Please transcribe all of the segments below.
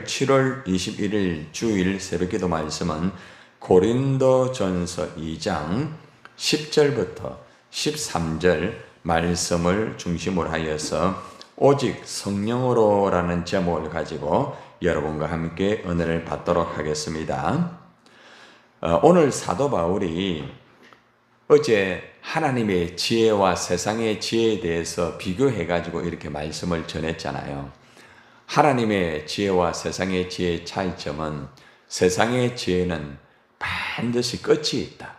7월 21일 주일 새벽기도 말씀은 고린도전서 2장 10절부터 13절 말씀을 중심으로 하여서 오직 성령으로라는 제목을 가지고 여러분과 함께 은혜를 받도록 하겠습니다. 오늘 사도 바울이 어제 하나님의 지혜와 세상의 지혜에 대해서 비교해가지고 이렇게 말씀을 전했잖아요. 하나님의 지혜와 세상의 지혜의 차이점은 세상의 지혜는 반드시 끝이 있다.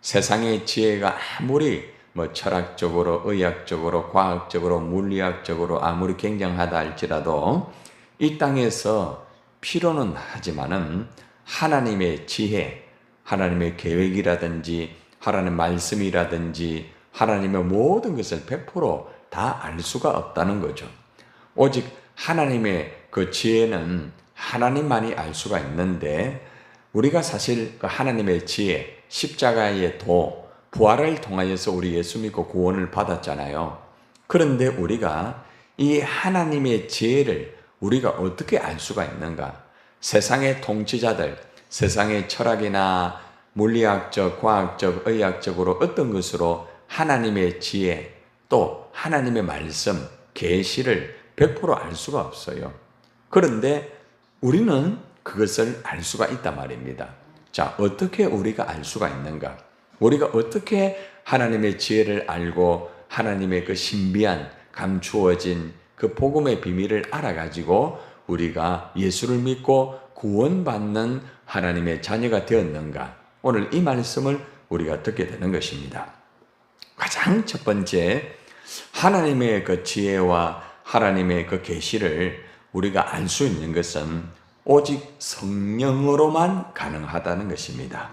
세상의 지혜가 아무리 철학적으로, 의학적으로, 과학적으로, 물리학적으로 아무리 굉장하다 할지라도 이 땅에서 필요는 하지만은 하나님의 지혜, 하나님의 계획이라든지 하나님의 말씀이라든지 하나님의 모든 것을 100% 다 알 수가 없다는 거죠. 오직 하나님의 그 지혜는 하나님만이 알 수가 있는데 우리가 사실 그 하나님의 지혜, 십자가의 도, 부활을 통하여서 우리 예수 믿고 구원을 받았잖아요. 그런데 우리가 이 하나님의 지혜를 우리가 어떻게 알 수가 있는가? 세상의 통치자들, 세상의 철학이나 물리학적, 과학적, 의학적으로 어떤 것으로 하나님의 지혜, 또 하나님의 말씀, 계시를 100% 알 수가 없어요. 그런데 우리는 그것을 알 수가 있단 말입니다. 자, 어떻게 우리가 알 수가 있는가? 우리가 어떻게 하나님의 지혜를 알고 하나님의 그 신비한 감추어진 그 복음의 비밀을 알아가지고 우리가 예수를 믿고 구원받는 하나님의 자녀가 되었는가? 오늘 이 말씀을 우리가 듣게 되는 것입니다. 가장 첫 번째, 하나님의 그 지혜와 하나님의 그 계시를 우리가 알 수 있는 것은 오직 성령으로만 가능하다는 것입니다.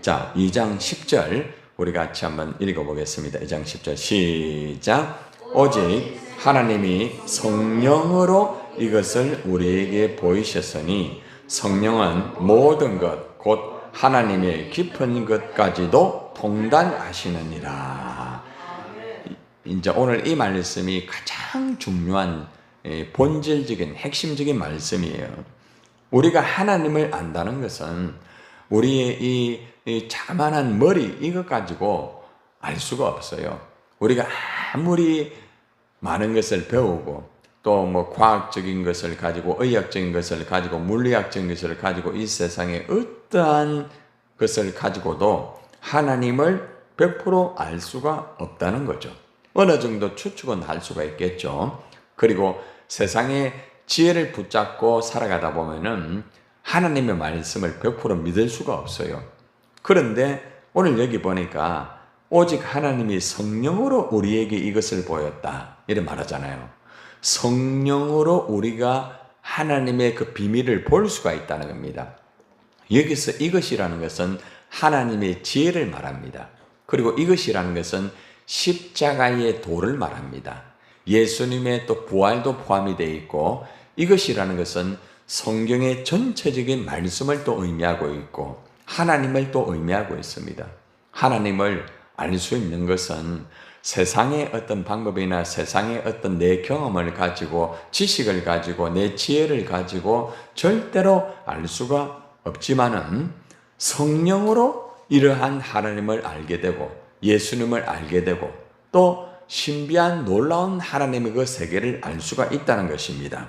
자, 2장 10절 우리 같이 한번 읽어보겠습니다. 2장 10절 시작. 오직 하나님이 성령으로 이것을 우리에게 보이셨으니 성령은 모든 것 곧 하나님의 깊은 것까지도 통달하시느니라. 이제 오늘 이 말씀이 가장 중요한 본질적인 핵심적인 말씀이에요. 우리가 하나님을 안다는 것은 우리의 이 자만한 머리 이것 가지고 알 수가 없어요. 우리가 아무리 많은 것을 배우고 또 과학적인 것을 가지고 의학적인 것을 가지고 물리학적인 것을 가지고 이 세상에 어떠한 것을 가지고도 하나님을 100% 알 수가 없다는 거죠. 어느 정도 추측은 할 수가 있겠죠. 그리고 세상의 지혜를 붙잡고 살아가다 보면은 하나님의 말씀을 100% 믿을 수가 없어요. 그런데 오늘 여기 보니까 오직 하나님이 성령으로 우리에게 이것을 보였다. 이렇게 말하잖아요. 성령으로 우리가 하나님의 그 비밀을 볼 수가 있다는 겁니다. 여기서 이것이라는 것은 하나님의 지혜를 말합니다. 그리고 이것이라는 것은 십자가의 도를 말합니다. 예수님의 또 부활도 포함이 되어 있고 이것이라는 것은 성경의 전체적인 말씀을 또 의미하고 있고 하나님을 또 의미하고 있습니다. 하나님을 알 수 있는 것은 세상의 어떤 방법이나 세상의 어떤 내 경험을 가지고 지식을 가지고 내 지혜를 가지고 절대로 알 수가 없지만은 성령으로 이러한 하나님을 알게 되고 예수님을 알게 되고 또 신비한 놀라운 하나님의 그 세계를 알 수가 있다는 것입니다.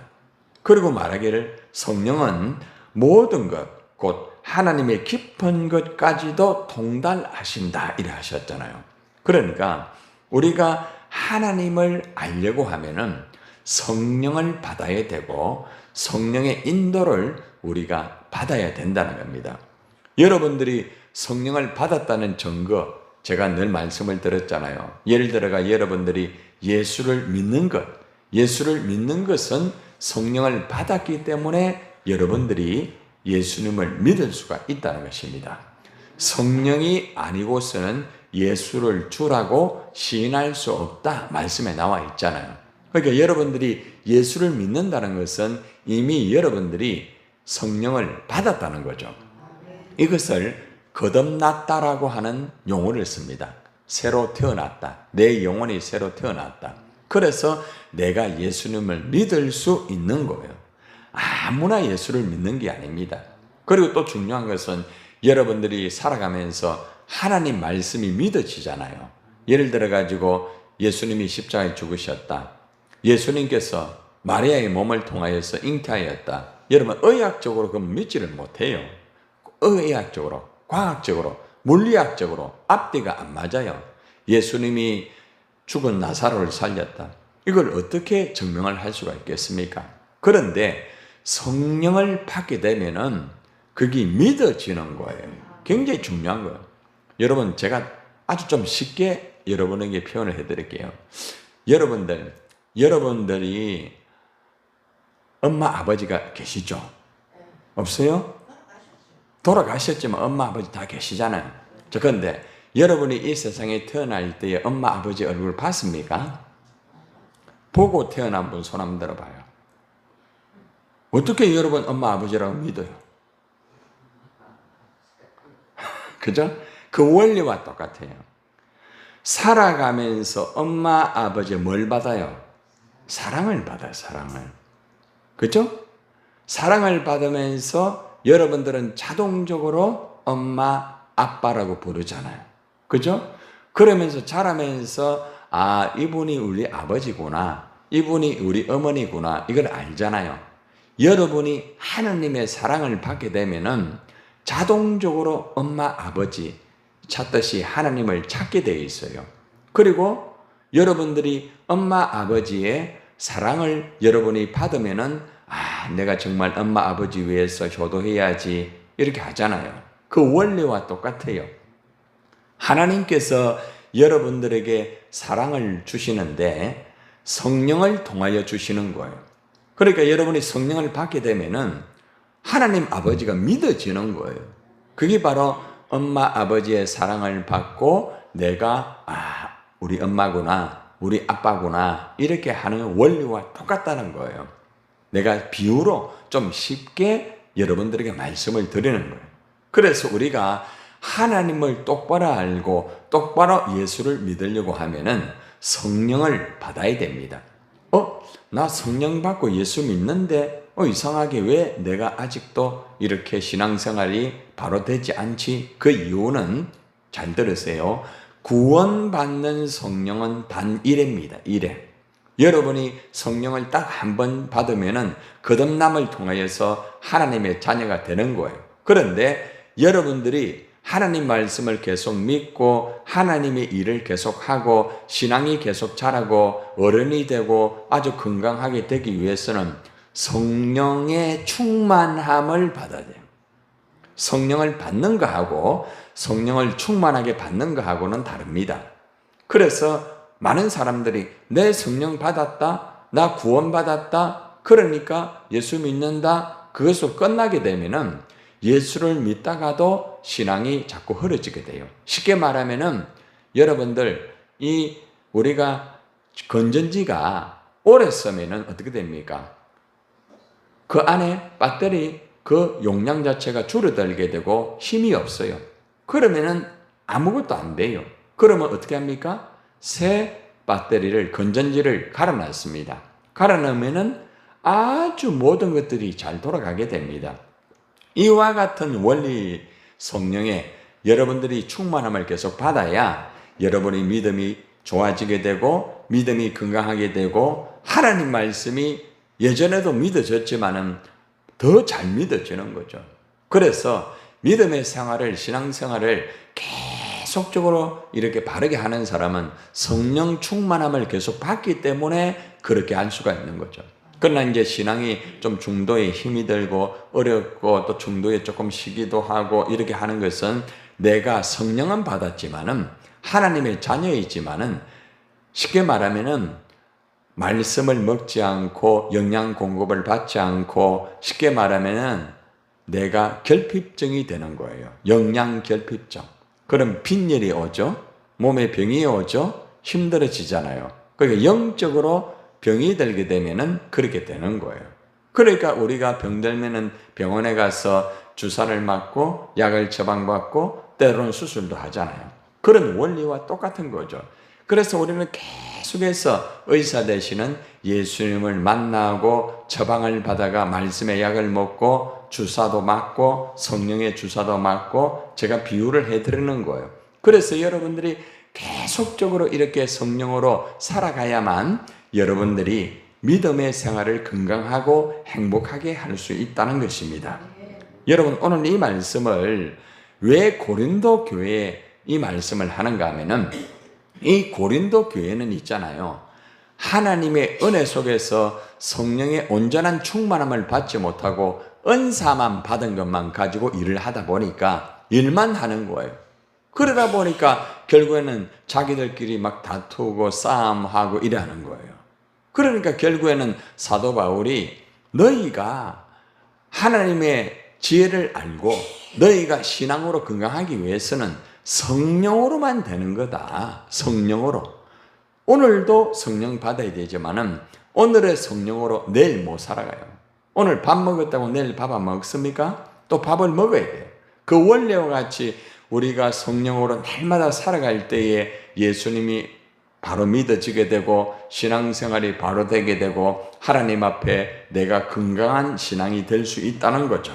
그리고 말하기를 성령은 모든 것 곧 하나님의 깊은 것까지도 통달하신다 이래 하셨잖아요. 그러니까 우리가 하나님을 알려고 하면은 성령을 받아야 되고 성령의 인도를 우리가 받아야 된다는 겁니다. 여러분들이 성령을 받았다는 증거 제가 늘 말씀을 드렸잖아요. 예를 들어가 여러분들이 예수를 믿는 것은 성령을 받았기 때문에 여러분들이 예수님을 믿을 수가 있다는 것입니다. 성령이 아니고서는 예수를 주라고 시인할 수 없다 말씀에 나와 있잖아요. 그러니까 여러분들이 예수를 믿는다는 것은 이미 여러분들이 성령을 받았다는 거죠. 이것을 거듭났다라고 하는 용어를 씁니다. 새로 태어났다. 내 영혼이 새로 태어났다. 그래서 내가 예수님을 믿을 수 있는 거예요. 아무나 예수를 믿는 게 아닙니다. 그리고 또 중요한 것은 여러분들이 살아가면서 하나님 말씀이 믿어지잖아요. 예를 들어 가지고 예수님이 십자가에 죽으셨다. 예수님께서 마리아의 몸을 통하여서 잉태하였다. 여러분 의학적으로 그건 믿지를 못해요. 의학적으로, 과학적으로, 물리학적으로 앞뒤가 안 맞아요. 예수님이 죽은 나사로를 살렸다. 이걸 어떻게 증명을 할 수가 있겠습니까? 그런데 성령을 받게 되면은 그게 믿어지는 거예요. 굉장히 중요한 거예요. 여러분, 제가 아주 좀 쉽게 여러분에게 표현을 해드릴게요. 여러분들이 엄마, 아버지가 계시죠? 없어요? 돌아가셨지만 엄마, 아버지 다 계시잖아요. 그런데 여러분이 이 세상에 태어날 때에 엄마, 아버지 얼굴 봤습니까? 보고 태어난 분 손 한번 들어봐요. 어떻게 여러분 엄마, 아버지라고 믿어요? 그죠? 그 원리와 똑같아요. 살아가면서 엄마, 아버지 뭘 받아요? 사랑을 받아요, 사랑을. 그죠? 사랑을 받으면서 여러분들은 자동적으로 엄마, 아빠라고 부르잖아요. 그죠? 그러면서 자라면서 아, 이분이 우리 아버지구나. 이분이 우리 어머니구나. 이걸 알잖아요. 여러분이 하나님의 사랑을 받게 되면은 자동적으로 엄마, 아버지 찾듯이 하나님을 찾게 되어 있어요. 그리고 여러분들이 엄마, 아버지의 사랑을 여러분이 받으면은 아, 내가 정말 엄마, 아버지 위해서 효도해야지 이렇게 하잖아요. 그 원리와 똑같아요. 하나님께서 여러분들에게 사랑을 주시는데 성령을 통하여 주시는 거예요. 그러니까 여러분이 성령을 받게 되면은 하나님 아버지가 믿어지는 거예요. 그게 바로 엄마, 아버지의 사랑을 받고 내가 우리 엄마구나, 우리 아빠구나 이렇게 하는 원리와 똑같다는 거예요. 내가 비유로 좀 쉽게 여러분들에게 말씀을 드리는 거예요. 그래서 우리가 하나님을 똑바로 알고 똑바로 예수를 믿으려고 하면은 성령을 받아야 됩니다. 나 성령 받고 예수 믿는데 이상하게 왜 내가 아직도 이렇게 신앙생활이 바로 되지 않지? 그 이유는 잘 들으세요. 구원받는 성령은 단 1회입니다. 1회. 여러분이 성령을 딱 한 번 받으면은 거듭남을 통하여서 하나님의 자녀가 되는 거예요. 그런데 여러분들이 하나님 말씀을 계속 믿고 하나님의 일을 계속하고 신앙이 계속 자라고 어른이 되고 아주 건강하게 되기 위해서는 성령의 충만함을 받아야 돼요. 성령을 받는 거하고 성령을 충만하게 받는 거하고는 다릅니다. 그래서 많은 사람들이 내 성령 받았다, 나 구원 받았다, 그러니까 예수 믿는다, 그것으로 끝나게 되면은 예수를 믿다가도 신앙이 자꾸 흐려지게 돼요. 쉽게 말하면은 여러분들 우리가 건전지가 오래 쓰면은 어떻게 됩니까? 그 안에 배터리 그 용량 자체가 줄어들게 되고 힘이 없어요. 그러면은 아무것도 안 돼요. 그러면 어떻게 합니까? 새 배터리를 건전지를 갈아놨습니다. 갈아놓으면은 아주 모든 것들이 잘 돌아가게 됩니다. 이와 같은 원리 성령에 여러분들이 충만함을 계속 받아야 여러분의 믿음이 좋아지게 되고 믿음이 건강하게 되고 하나님 말씀이 예전에도 믿어졌지만은 더 잘 믿어지는 거죠. 그래서 믿음의 생활을, 신앙생활을 계속적으로 이렇게 바르게 하는 사람은 성령 충만함을 계속 받기 때문에 그렇게 할 수가 있는 거죠. 그러나 이제 신앙이 좀 중도에 힘이 들고 어렵고 또 중도에 조금 쉬기도 하고 이렇게 하는 것은 내가 성령은 받았지만은 하나님의 자녀이지만은 쉽게 말하면은 말씀을 먹지 않고 영양 공급을 받지 않고 쉽게 말하면은 내가 결핍증이 되는 거예요. 영양 결핍증. 그럼 빈혈이 오죠. 몸에 병이 오죠. 힘들어지잖아요. 그러니까 영적으로 병이 들게 되면은 그렇게 되는 거예요. 그러니까 우리가 병들면은 병원에 가서 주사를 맞고 약을 처방받고 때로는 수술도 하잖아요. 그런 원리와 똑같은 거죠. 그래서 우리는 계속해서 의사 되시는 예수님을 만나고 처방을 받아가 말씀의 약을 먹고 주사도 맞고 성령의 주사도 맞고 제가 비유를 해드리는 거예요. 그래서 여러분들이 계속적으로 이렇게 성령으로 살아가야만 여러분들이 믿음의 생활을 건강하고 행복하게 할 수 있다는 것입니다. 여러분, 오늘 이 말씀을 왜 고린도 교회에 이 말씀을 하는가 하면은, 이 고린도 교회는 있잖아요, 하나님의 은혜 속에서 성령의 온전한 충만함을 받지 못하고 은사만 받은 것만 가지고 일을 하다 보니까 일만 하는 거예요. 그러다 보니까 결국에는 자기들끼리 막 다투고 싸움하고 이러는 거예요. 그러니까 결국에는 사도 바울이 너희가 하나님의 지혜를 알고 너희가 신앙으로 건강하기 위해서는 성령으로만 되는 거다. 성령으로. 오늘도 성령 받아야 되지만은 오늘의 성령으로 내일 못 살아가요. 오늘 밥 먹었다고 내일 밥 안 먹습니까? 또 밥을 먹어야 돼요. 그 원래와 같이 우리가 성령으로 날마다 살아갈 때에 예수님이 바로 믿어지게 되고 신앙생활이 바로 되게 되고 하나님 앞에 내가 건강한 신앙이 될 수 있다는 거죠.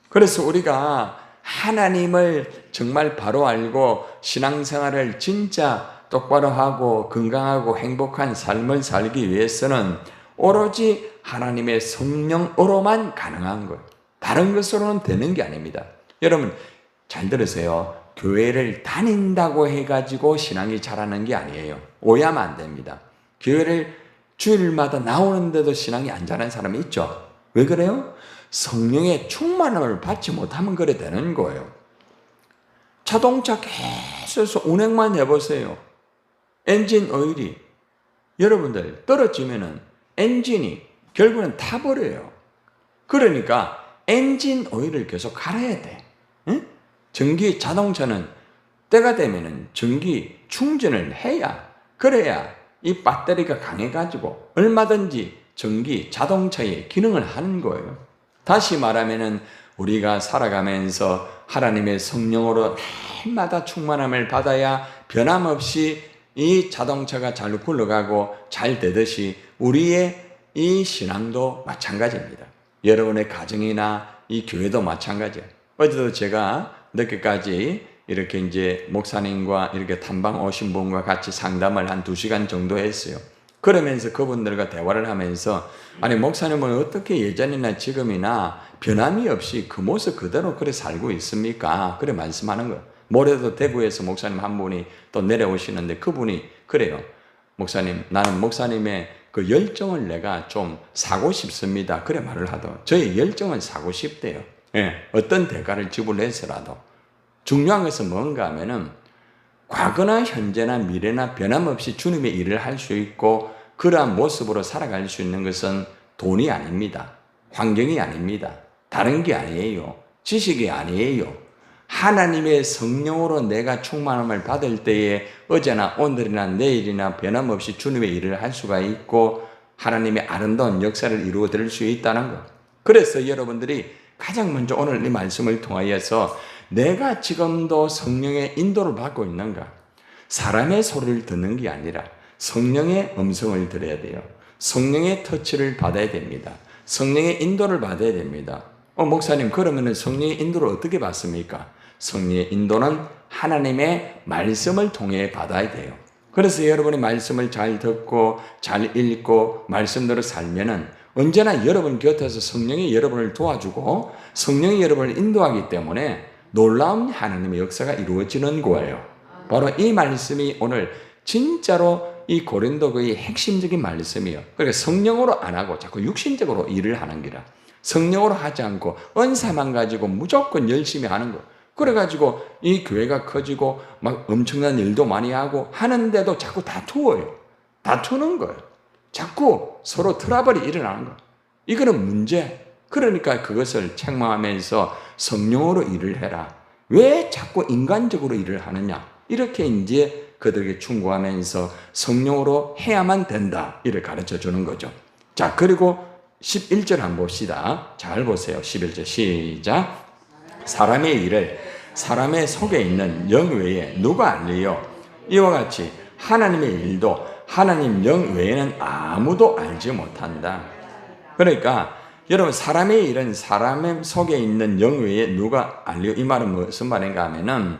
그래서 우리가 하나님을 정말 바로 알고 신앙생활을 진짜 똑바로 하고 건강하고 행복한 삶을 살기 위해서는 오로지 하나님의 성령으로만 가능한 거예요. 다른 것으로는 되는 게 아닙니다. 여러분 잘 들으세요. 교회를 다닌다고 해가지고 신앙이 자라는 게 아니에요. 오해하면 안 됩니다. 교회를 주일마다 나오는데도 신앙이 안 자라는 사람이 있죠. 왜 그래요? 성령의 충만함을 받지 못하면 그래 되는 거예요. 자동차 계속해서 운행만 해보세요. 엔진 오일이 여러분들 떨어지면은 엔진이 결국은 타버려요. 그러니까 엔진 오일을 계속 갈아야 돼. 응? 전기 자동차는 때가 되면은 전기 충전을 해야, 그래야 이 배터리가 강해가지고 얼마든지 전기 자동차의 기능을 하는 거예요. 다시 말하면은 우리가 살아가면서 하나님의 성령으로 날마다 충만함을 받아야 변함없이 이 자동차가 잘 굴러가고 잘 되듯이 우리의 이 신앙도 마찬가지입니다. 여러분의 가정이나 이 교회도 마찬가지예요. 어제도 제가 늦게까지 이렇게 이제 목사님과 이렇게 탐방 오신 분과 같이 상담을 한 2시간 정도 했어요. 그러면서 그분들과 대화를 하면서 아니 목사님은 어떻게 예전이나 지금이나 변함이 없이 그 모습 그대로 그래 살고 있습니까? 그래 말씀하는 거예요. 모레도 대구에서 목사님 한 분이 또 내려오시는데 그분이 그래요. 목사님, 나는 목사님의 그 열정을 내가 좀 사고 싶습니다. 그래 말을 하더라고요. 저의 열정을 사고 싶대요. 예, 어떤 대가를 지불해서라도. 중요한 것은 뭔가 하면은 과거나 현재나 미래나 변함없이 주님의 일을 할 수 있고 그러한 모습으로 살아갈 수 있는 것은 돈이 아닙니다. 환경이 아닙니다. 다른 게 아니에요. 지식이 아니에요. 하나님의 성령으로 내가 충만함을 받을 때에 어제나 오늘이나 내일이나 변함없이 주님의 일을 할 수가 있고 하나님의 아름다운 역사를 이루어 드릴 수 있다는 것. 그래서 여러분들이 가장 먼저 오늘 이 말씀을 통하여서 내가 지금도 성령의 인도를 받고 있는가? 사람의 소리를 듣는 게 아니라 성령의 음성을 들어야 돼요. 성령의 터치를 받아야 됩니다. 성령의 인도를 받아야 됩니다. 목사님, 그러면 성령의 인도를 어떻게 받습니까? 성령의 인도는 하나님의 말씀을 통해 받아야 돼요. 그래서 여러분이 말씀을 잘 듣고 잘 읽고 말씀대로 살면은 언제나 여러분 곁에서 성령이 여러분을 도와주고 성령이 여러분을 인도하기 때문에 놀라운 하나님의 역사가 이루어지는 거예요. 바로 이 말씀이 오늘 진짜로 이 고린도 교회의 핵심적인 말씀이에요. 그러니까 성령으로 안 하고 자꾸 육신적으로 일을 하는 기라. 성령으로 하지 않고 은사만 가지고 무조건 열심히 하는 거. 그래가지고 이 교회가 커지고 막 엄청난 일도 많이 하고 하는데도 자꾸 다투어요. 다투는 거예요. 자꾸 서로 트러블이 일어나는 거예요. 이거는 문제. 그러니까 그것을 책망하면서 성령으로 일을 해라. 왜 자꾸 인간적으로 일을 하느냐. 이렇게 이제 그들에게 충고하면서 성령으로 해야만 된다. 이를 가르쳐 주는 거죠. 자, 그리고 11절 한번 봅시다. 잘 보세요. 11절 시작. 사람의 일을 사람의 속에 있는 영 외에 누가 알리요? 이와 같이 하나님의 일도 하나님 영 외에는 아무도 알지 못한다. 그러니까 여러분, 사람의 일은 사람 속에 있는 영 외에 누가 알려? 이 말은 무슨 말인가 하면은,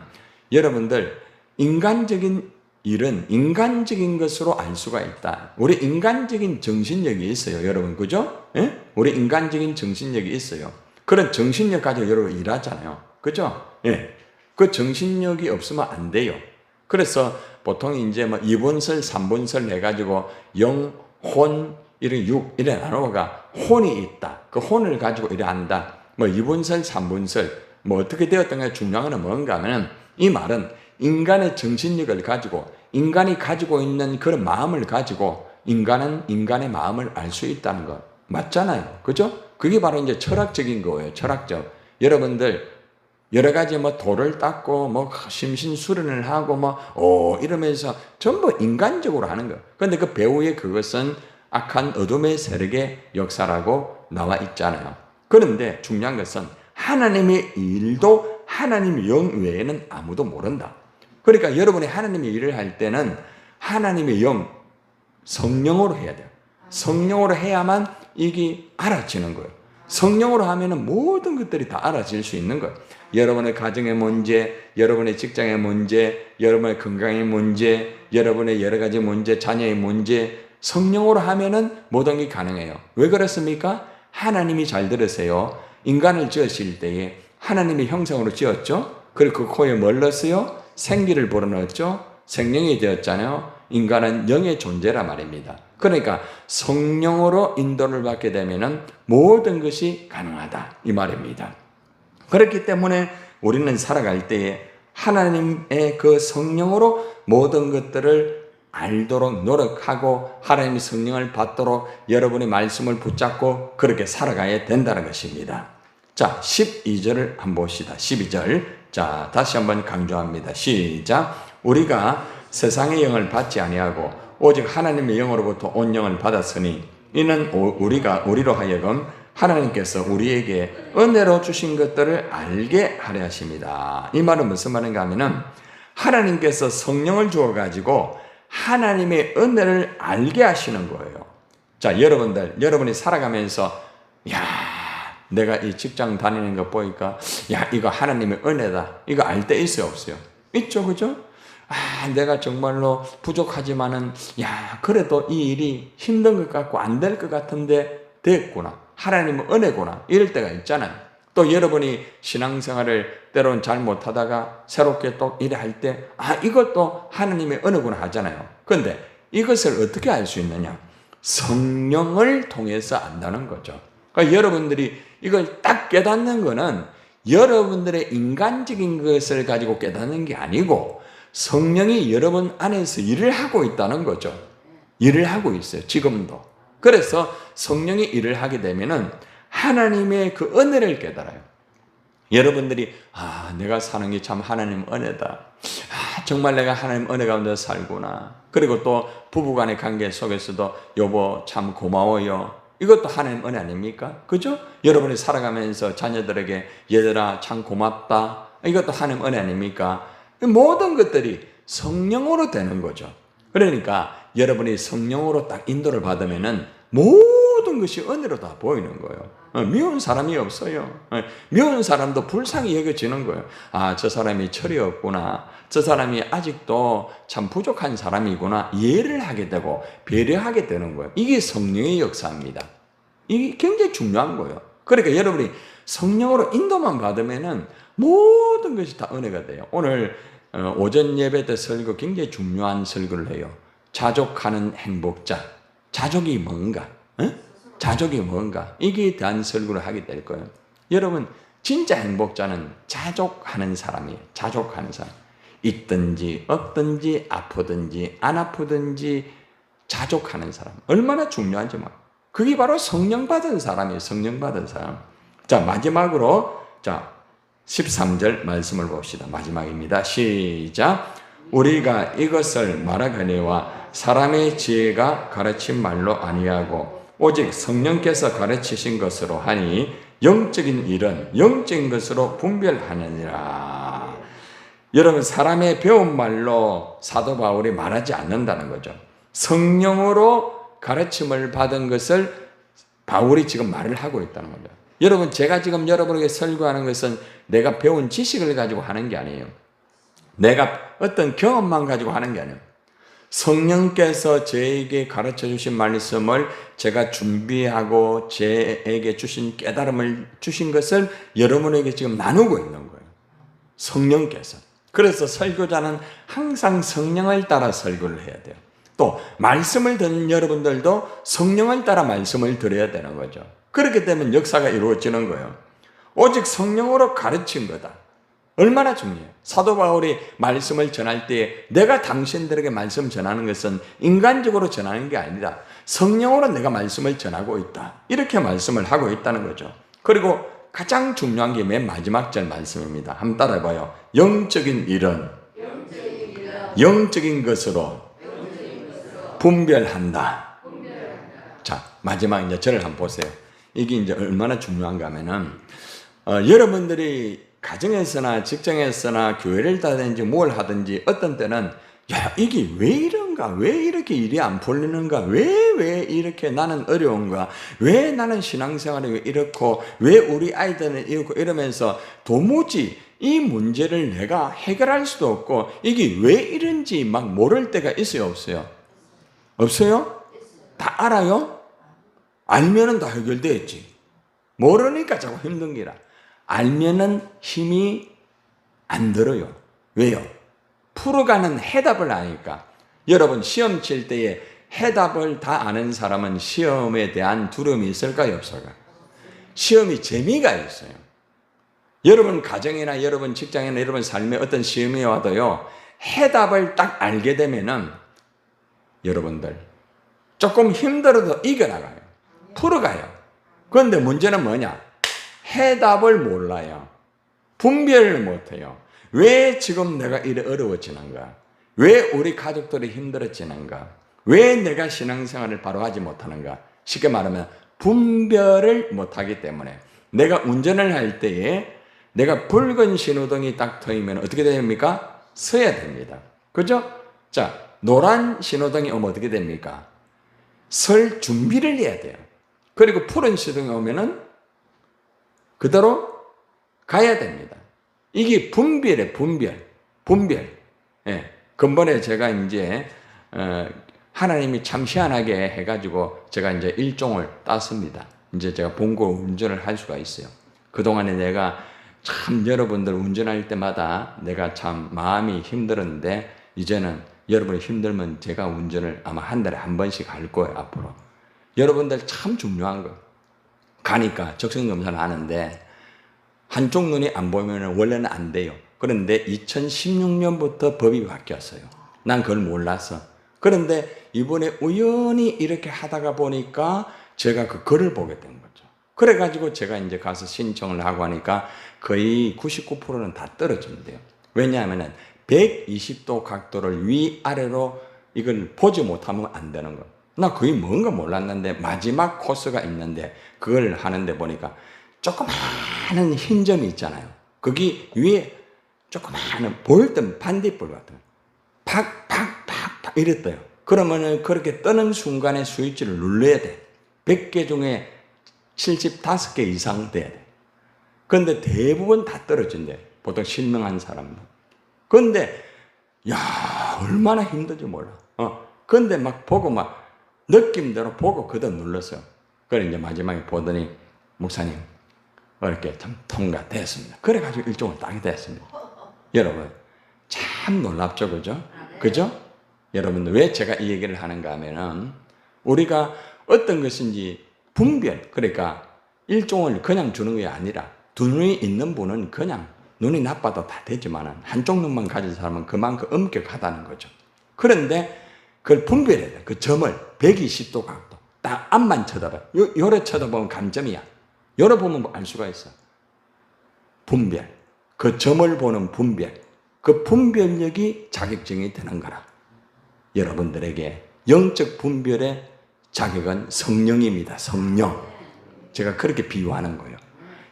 여러분들 인간적인 일은 인간적인 것으로 알 수가 있다. 우리 인간적인 정신력이 있어요, 여러분, 그죠? 예? 우리 인간적인 정신력이 있어요. 그런 정신력 가지고 여러분 일하잖아요, 그죠? 예. 그 정신력이 없으면 안 돼요. 그래서 보통 이제 뭐 2분설, 3분설 해가지고 영, 혼, 이런 육, 이래 나누어가 혼이 있다. 그 혼을 가지고 이래 한다. 뭐 2분설, 3분설, 뭐 어떻게 되었던가 중요한 건 뭔가 하면, 이 말은 인간의 정신력을 가지고 인간이 가지고 있는 그런 마음을 가지고 인간은 인간의 마음을 알 수 있다는 것 맞잖아요, 그죠? 그게 바로 이제 철학적인 거예요, 철학적. 여러분들 여러 가지 뭐 돌을 닦고 뭐 심신수련을 하고 뭐 이러면서 전부 인간적으로 하는 거. 그런데 그 배후에 그것은 악한 어둠의 세력의 역사라고 나와 있잖아요. 그런데 중요한 것은 하나님의 일도 하나님의 영 외에는 아무도 모른다. 그러니까 여러분이 하나님의 일을 할 때는 하나님의 영, 성령으로 해야 돼요. 성령으로 해야만 이게 알아지는 거예요. 성령으로 하면은 모든 것들이 다 알아질 수 있는 거예요. 여러분의 가정의 문제, 여러분의 직장의 문제, 여러분의 건강의 문제, 여러분의 여러 가지 문제, 자녀의 문제, 성령으로 하면은 모든 게 가능해요. 왜 그렇습니까? 하나님이 잘 들으세요. 인간을 지으실 때에 하나님의 형상으로 지었죠. 그리고 그 코에 뭘 넣었어요? 생기를 불어넣었죠. 생명이 되었잖아요. 인간은 영의 존재라 말입니다. 그러니까 성령으로 인도를 받게 되면은 모든 것이 가능하다, 이 말입니다. 그렇기 때문에 우리는 살아갈 때에 하나님의 그 성령으로 모든 것들을 알도록 노력하고 하나님의 성령을 받도록 여러분의 말씀을 붙잡고 그렇게 살아가야 된다는 것입니다. 자, 12절을 한번 봅시다. 12절. 자, 다시 한번 강조합니다. 시작. 우리가 세상의 영을 받지 아니하고 오직 하나님의 영으로부터 온 영을 받았으니 이는 우리로 하여금 하나님께서 우리에게 은혜로 주신 것들을 알게 하려 하십니다. 이 말은 무슨 말인가 하면은, 하나님께서 성령을 주어가지고 하나님의 은혜를 알게 하시는 거예요. 자, 여러분이 살아가면서, 야, 내가 이 직장 다니는 거 보니까, 야, 이거 하나님의 은혜다. 이거 알 때 있어요, 없어요? 있죠, 그죠? 아, 내가 정말로 부족하지만은, 야, 그래도 이 일이 힘든 것 같고 안 될 것 같은데 됐구나. 하나님은 은혜구나. 이럴 때가 있잖아요. 또 여러분이 신앙생활을 때로는 잘 못하다가 새롭게 또 일을 할 때, 아, 이것도 하나님의 은혜구나 하잖아요. 그런데 이것을 어떻게 알 수 있느냐? 성령을 통해서 안다는 거죠. 그러니까 여러분들이 이걸 딱 깨닫는 거는 여러분들의 인간적인 것을 가지고 깨닫는 게 아니고 성령이 여러분 안에서 일을 하고 있다는 거죠. 일을 하고 있어요, 지금도. 그래서 성령이 일을 하게 되면은 하나님의 그 은혜를 깨달아요. 여러분들이, 아, 내가 사는 게 참 하나님 은혜다. 아, 정말 내가 하나님 은혜 가운데 살구나. 그리고 또 부부간의 관계 속에서도 여보 참 고마워요. 이것도 하나님 은혜 아닙니까? 그죠? 여러분이 살아가면서 자녀들에게 얘들아 참 고맙다. 이것도 하나님 은혜 아닙니까? 모든 것들이 성령으로 되는 거죠. 그러니까 여러분이 성령으로 딱 인도를 받으면은 모든 것이 은혜로 다 보이는 거예요. 미운 사람이 없어요. 미운 사람도 불쌍히 여겨지는 거예요. 아, 저 사람이 철이 없구나. 저 사람이 아직도 참 부족한 사람이구나. 이해를 하게 되고 배려하게 되는 거예요. 이게 성령의 역사입니다. 이게 굉장히 중요한 거예요. 그러니까 여러분이 성령으로 인도만 받으면은 모든 것이 다 은혜가 돼요. 오늘 오전 예배 때 설교 굉장히 중요한 설교를 해요. 자족하는 행복자. 자족이 뭔가? 자족이 뭔가? 이게 대한 설교를 하게 될 거예요. 여러분, 진짜 행복자는 자족하는 사람이에요. 자족하는 사람. 있든지 없든지 아프든지 안 아프든지 자족하는 사람. 얼마나 중요한지 막. 그게 바로 성령 받은 사람이에요. 성령 받은 사람. 자, 마지막으로 13절 말씀을 봅시다. 마지막입니다. 시작. 우리가 이것을 말하거니와 사람의 지혜가 가르친 말로 아니하고 오직 성령께서 가르치신 것으로 하니 영적인 일은 영적인 것으로 분별하느니라. 여러분, 사람의 배운 말로 사도 바울이 말하지 않는다는 거죠. 성령으로 가르침을 받은 것을 바울이 지금 말을 하고 있다는 겁니다. 여러분, 제가 지금 여러분에게 설교하는 것은 내가 배운 지식을 가지고 하는 게 아니에요. 내가 어떤 경험만 가지고 하는 게 아니에요. 성령께서 저에게 가르쳐 주신 말씀을 제가 준비하고 저에게 주신 깨달음을 주신 것을 여러분에게 지금 나누고 있는 거예요. 성령께서. 그래서 설교자는 항상 성령을 따라 설교를 해야 돼요. 또 말씀을 듣는 여러분들도 성령을 따라 말씀을 들어야 되는 거죠. 그렇기 때문에 역사가 이루어지는 거예요. 오직 성령으로 가르친 거다. 얼마나 중요해요. 사도 바울이 말씀을 전할 때 내가 당신들에게 말씀 전하는 것은 인간적으로 전하는 게 아니다. 성령으로 내가 말씀을 전하고 있다. 이렇게 말씀을 하고 있다는 거죠. 그리고 가장 중요한 게 맨 마지막 절 말씀입니다. 한번 따라해봐요. 영적인 일은 영적인 것으로 분별한다. 자, 마지막 이제 절을 한번 보세요. 이게 이제 얼마나 중요한가 하면은, 여러분들이 가정에서나 직장에서나 교회를 다니든지 뭘 하든지 어떤 때는 야, 이게 왜 이런가? 왜 이렇게 일이 안 풀리는가? 왜 이렇게 나는 어려운가? 왜 나는 신앙생활이 왜 이렇고, 왜 우리 아이들은 이렇고 이러면서 도무지 이 문제를 내가 해결할 수도 없고, 이게 왜 이런지 막 모를 때가 있어요, 없어요? 없어요? 다 알아요? 알면은 다 해결되었지. 모르니까 자꾸 힘든 기라. 알면은 힘이 안 들어요. 왜요? 풀어가는 해답을 아니까. 여러분, 시험 칠 때에 해답을 다 아는 사람은 시험에 대한 두려움이 있을까요, 없을까요? 시험이 재미가 있어요. 여러분 가정이나 여러분 직장이나 여러분 삶에 어떤 시험이 와도요, 해답을 딱 알게 되면은 여러분들 조금 힘들어도 이겨나가요. 풀어가요. 그런데 문제는 뭐냐? 해답을 몰라요. 분별을 못해요. 왜 지금 내가 이래 어려워지는가? 왜 우리 가족들이 힘들어지는가? 왜 내가 신앙생활을 바로 하지 못하는가? 쉽게 말하면 분별을 못하기 때문에 내가 운전을 할 때에 내가 붉은 신호등이 딱 트이면 어떻게 됩니까? 서야 됩니다. 그죠? 자, 노란 신호등이 오면 어떻게 됩니까? 설 준비를 해야 돼요. 그리고 푸른 신호등이 오면은 그대로 가야 됩니다. 이게 분별이에요, 분별. 예. 근본에 제가 이제, 하나님이 참 희한하게 해가지고 제가 이제 일종을 땄습니다. 이제 제가 본고 운전을 할 수가 있어요. 그동안에 내가 참 여러분들 운전할 때마다 내가 참 마음이 힘들었는데, 이제는 여러분이 힘들면 제가 운전을 아마 한 달에 한 번씩 할 거예요, 앞으로. 여러분들 참 중요한 거. 가니까 적성검사를 하는데 한쪽 눈이 안 보이면 원래는 안 돼요. 그런데 2016년부터 법이 바뀌었어요. 난 그걸 몰랐어. 그런데 이번에 우연히 이렇게 하다가 보니까 제가 그 글을 보게 된 거죠. 그래가지고 제가 이제 가서 신청을 하고 하니까 거의 99%는 다 떨어진대요. 왜냐하면 120도 각도를 위아래로 이걸 보지 못하면 안 되는 거예요. 나 그게 뭔가 몰랐는데 마지막 코스가 있는데 그걸 하는데 보니까 조그마한 흰 점이 있잖아요. 거기 위에 조그마한 볼등 반딧불 같은 팍팍팍팍 이랬대요. 그러면은 그렇게 뜨는 순간에 스위치를 눌러야 돼. 100개 중에 75개 이상 돼야 돼. 그런데 대부분 다 떨어진대. 보통 실명한 사람은. 그런데 야, 얼마나 힘든지 몰라. 그런데 막 보고 막 느낌대로 보고 그대로 눌렀어요. 그래 이제 마지막에 보더니 목사님 이렇게 참 통과됐습니다. 그래가지고 일종을 딱 됐습니다. 여러분 참 놀랍죠, 그죠? 그죠? 여러분들 왜 제가 이 얘기를 하는가 하면은 우리가 어떤 것인지 분별, 그러니까 일종을 그냥 주는 게 아니라 두 눈이 있는 분은 그냥 눈이 나빠도 다 되지만은 한쪽 눈만 가진 사람은 그만큼 엄격하다는 거죠. 그런데 그걸 분별해야 돼. 그 점을 120도 각도 딱 앞만 쳐다봐. 요래 쳐다보면 감점이야. 요래 보면 알 수가 있어. 분별. 그 점을 보는 분별. 그 분별력이 자격증이 되는 거라. 여러분들에게 영적 분별의 자격은 성령입니다. 성령. 제가 그렇게 비유하는 거예요.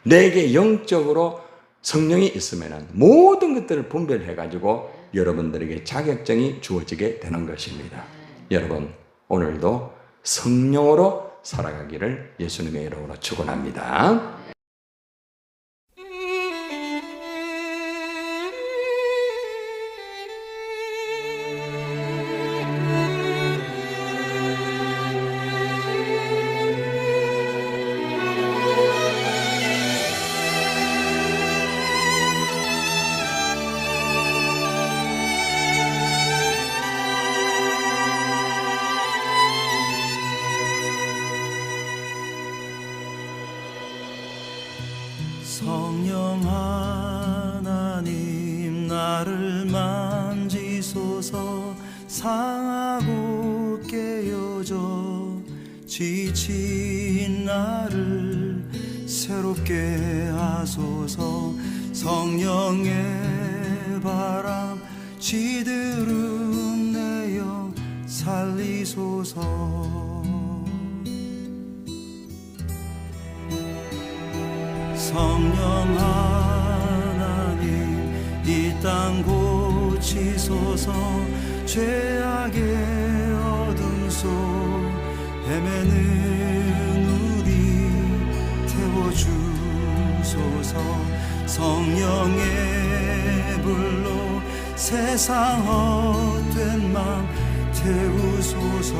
내게 영적으로 성령이 있으면 모든 것들을 분별해가지고 여러분들에게 자격증이 주어지게 되는 것입니다. 여러분 오늘도 성령으로 살아가기를 예수님의 이름으로 축원합니다. 성령 하나님 나를 만지소서. 상하고 깨어져 지친 나를 새롭게 하소서. 성령의 바람 시들은 내 영 살리소서. 성령 하나님 이 땅 고치소서. 죄악의 어둠 속 헤매는 우리 태워주소서. 성령의 불로 세상 헛된 맘 태우소서.